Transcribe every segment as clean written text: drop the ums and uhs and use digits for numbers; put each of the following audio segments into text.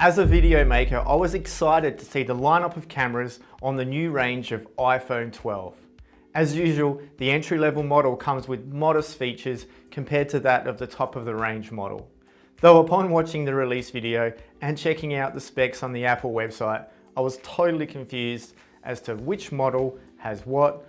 As a video maker, I was excited to see the lineup of cameras on the new range of iPhone 12. As usual, the entry-level model comes with modest features compared to that of the top of the range model. Though upon watching the release video and checking out the specs on the Apple website, I was totally confused as to which model has what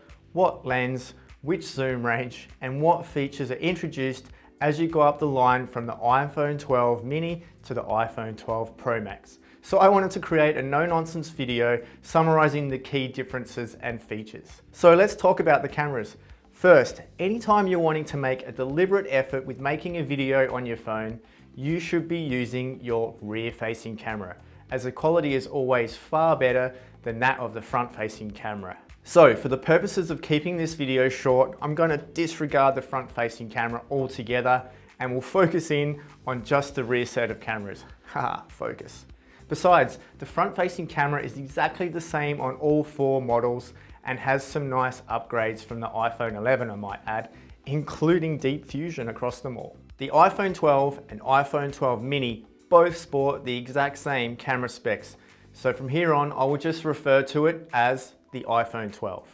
lens, which zoom range, and what features are introduced as you go up the line from the iPhone 12 mini to the iPhone 12 Pro Max. So I wanted to create a no-nonsense video summarizing the key differences and features. So let's talk about the cameras. First, anytime you're wanting to make a deliberate effort with making a video on your phone, you should be using your rear-facing camera, as the quality is always far better than that of the front-facing camera. So for the purposes of keeping this video short, I'm going to disregard the front-facing camera altogether and we'll focus in on just the rear set of cameras. Haha, focus. Besides, the front-facing camera is exactly the same on all four models and has some nice upgrades from the iPhone 11, I might add, including deep fusion across them all. The iPhone 12 and iPhone 12 mini both sport the exact same camera specs, so from here on I will just refer to it as the iPhone 12.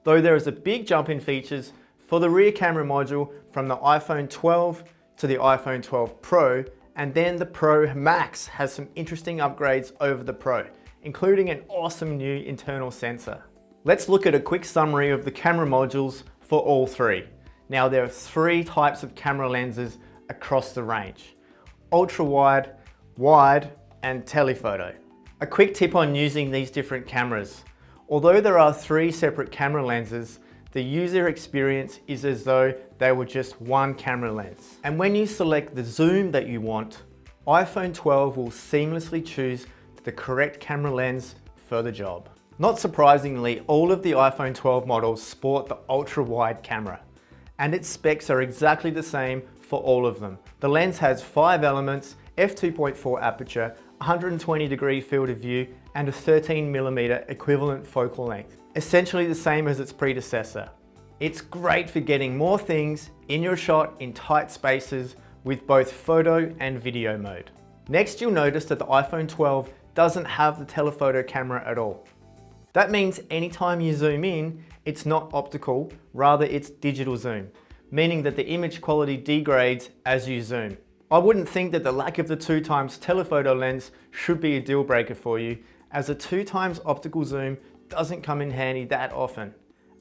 Though there is a big jump in features for the rear camera module from the iPhone 12 to the iPhone 12 Pro, and then the Pro Max has some interesting upgrades over the Pro, including an awesome new internal sensor. Let's look at a quick summary of the camera modules for all three. Now there are three types of camera lenses across the range: ultra-wide, wide, and telephoto. A quick tip on using these different cameras. Although there are three separate camera lenses, the user experience is as though they were just one camera lens. And when you select the zoom that you want, iPhone 12 will seamlessly choose the correct camera lens for the job. Not surprisingly, all of the iPhone 12 models sport the ultra-wide camera, and its specs are exactly the same for all of them. The lens has 5 elements, f2.4 aperture, 120-degree field of view, and a 13mm equivalent focal length, essentially the same as its predecessor. It's great for getting more things in your shot in tight spaces with both photo and video mode. Next, you'll notice that the iPhone 12 doesn't have the telephoto camera at all. That means anytime you zoom in, it's not optical, rather it's digital zoom, meaning that the image quality degrades as you zoom. I wouldn't think that the lack of the 2x telephoto lens should be a deal breaker for you, as a 2x optical zoom doesn't come in handy that often,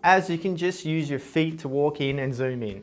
as you can just use your feet to walk in and zoom in.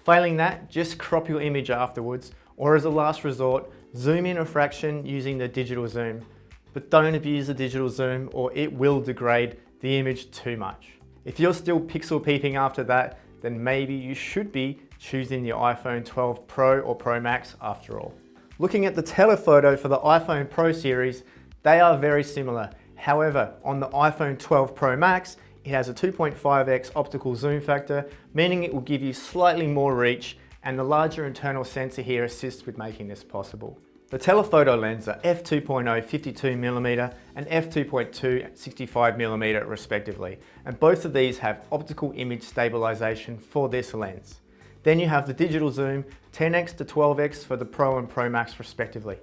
Failing that, just crop your image afterwards, or as a last resort, zoom in a fraction using the digital zoom. But don't abuse the digital zoom or it will degrade the image too much. If you're still pixel peeping after that, then maybe you should be choosing the iPhone 12 Pro or Pro Max after all. Looking at the telephoto for the iPhone Pro series, they are very similar. However, on the iPhone 12 Pro Max, it has a 2.5x optical zoom factor, meaning it will give you slightly more reach, and the larger internal sensor here assists with making this possible. The telephoto lens are f2.0 52mm and f2.2 65mm respectively, and both of these have optical image stabilisation for this lens. Then you have the digital zoom, 10x to 12x for the Pro and Pro Max respectively.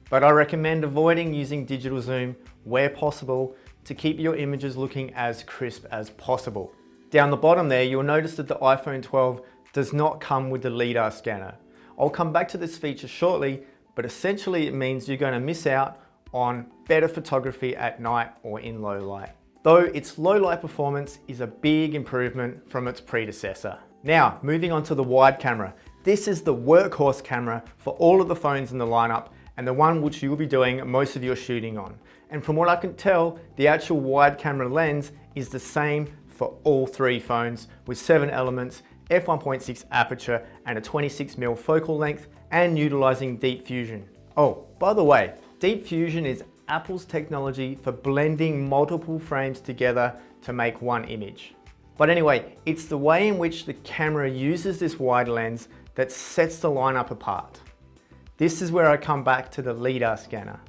But I recommend avoiding using digital zoom where possible to keep your images looking as crisp as possible. Down the bottom there, you'll notice that the iPhone 12 does not come with the LidAR scanner. I'll come back to this feature shortly, but essentially it means you're going to miss out on better photography at night or in low light. Though its low light performance is a big improvement from its predecessor. Now, moving on to the wide camera. This is the workhorse camera for all of the phones in the lineup and the one which you'll be doing most of your shooting on. And from what I can tell, the actual wide camera lens is the same for all three phones with 7 elements, f1.6 aperture and a 26mm focal length, and utilizing deep fusion. Oh, by the way, deep fusion is Apple's technology for blending multiple frames together to make one image. But anyway, it's the way in which the camera uses this wide lens that sets the lineup apart. This is where I come back to the LidAR scanner.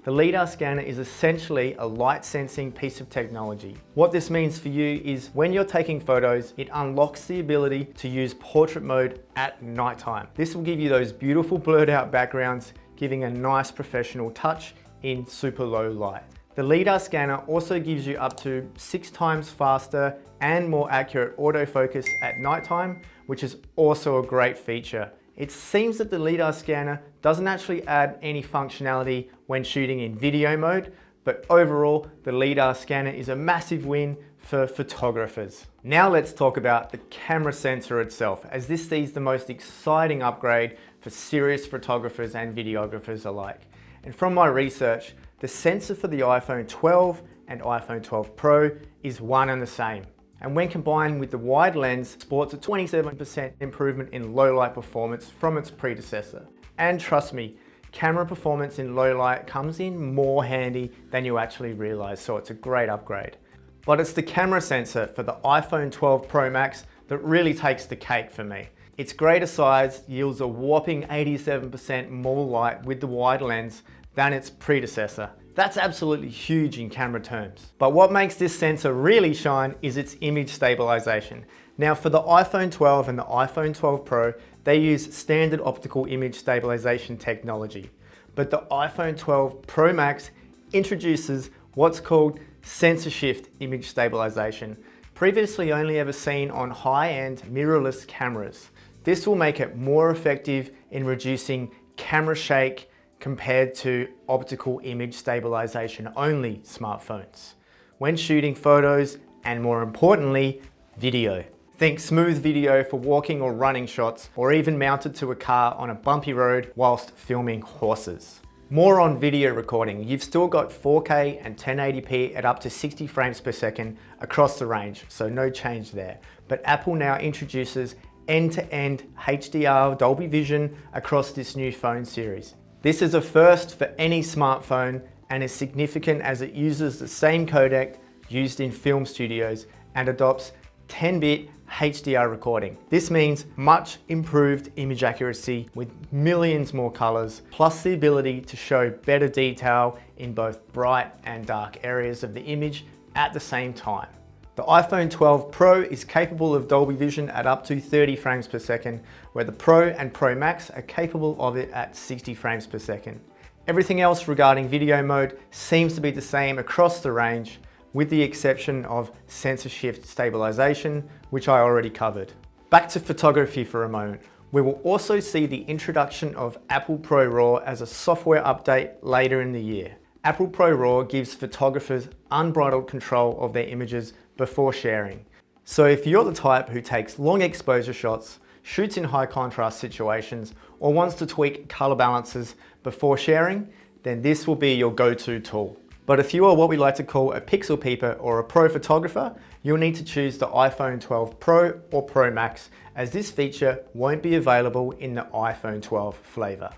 The LidAR scanner is essentially a light sensing piece of technology. What this means for you is when you're taking photos, it unlocks the ability to use portrait mode at nighttime. This will give you those beautiful blurred out backgrounds, giving a nice professional touch in super low light. The LidAR scanner also gives you up to 6 times faster and more accurate autofocus at nighttime, which is also a great feature. It seems that the LidAR scanner doesn't actually add any functionality when shooting in video mode, but overall, the LidAR scanner is a massive win for photographers. Now let's talk about the camera sensor itself, as this sees the most exciting upgrade for serious photographers and videographers alike. And from my research, the sensor for the iPhone 12 and iPhone 12 Pro is one and the same. And when combined with the wide lens, sports a 27% improvement in low light performance from its predecessor. And trust me, camera performance in low light comes in more handy than you actually realize, so it's a great upgrade. But it's the camera sensor for the iPhone 12 Pro Max that really takes the cake for me. Its greater size yields a whopping 87% more light with the wide lens than its predecessor. That's absolutely huge in camera terms. But what makes this sensor really shine is its image stabilization. Now for the iPhone 12 and the iPhone 12 Pro, they use standard optical image stabilization technology. But the iPhone 12 Pro Max introduces what's called sensor shift image stabilization, previously only ever seen on high-end mirrorless cameras. This will make it more effective in reducing camera shake compared to optical image stabilization only smartphones when shooting photos and, more importantly, video. Think smooth video for walking or running shots, or even mounted to a car on a bumpy road whilst filming horses. More on video recording. You've still got 4K and 1080p at up to 60 frames per second across the range, so no change there. But Apple now introduces end-to-end HDR Dolby Vision across this new phone series. This is a first for any smartphone and is significant as it uses the same codec used in film studios and adopts 10-bit HDR recording. This means much improved image accuracy with millions more colors, plus the ability to show better detail in both bright and dark areas of the image at the same time. The iPhone 12 Pro is capable of Dolby Vision at up to 30 frames per second, where the Pro and Pro Max are capable of it at 60 frames per second. Everything else regarding video mode seems to be the same across the range, with the exception of sensor shift stabilization, which I already covered. Back to photography for a moment. We will also see the introduction of Apple ProRAW as a software update later in the year. Apple ProRAW gives photographers unbridled control of their images before sharing. So if you're the type who takes long exposure shots, shoots in high contrast situations, or wants to tweak color balances before sharing, then this will be your go-to tool. But if you are what we like to call a pixel peeper or a pro photographer, you'll need to choose the iPhone 12 Pro or Pro Max, as this feature won't be available in the iPhone 12 flavor.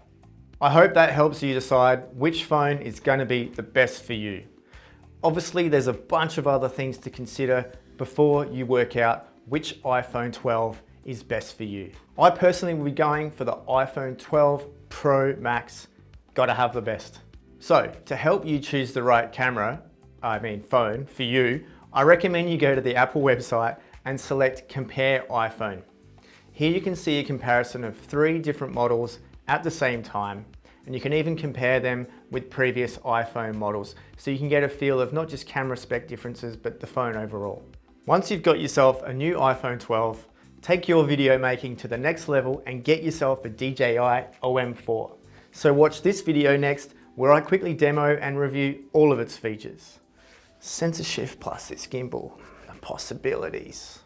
I hope that helps you decide which phone is going to be the best for you. Obviously, there's a bunch of other things to consider before you work out which iPhone 12 is best for you. I personally will be going for the iPhone 12 Pro Max. Gotta have the best. So to help you choose the right phone for you, I recommend you go to the Apple website and select Compare iPhone. Here you can see a comparison of 3 different models at the same time, and you can even compare them with previous iPhone models, so you can get a feel of not just camera spec differences, but the phone overall. Once you've got yourself a new iPhone 12, take your video making to the next level and get yourself a DJI OM4. So watch this video next, where I quickly demo and review all of its features. Sensor shift plus this gimbal, the possibilities.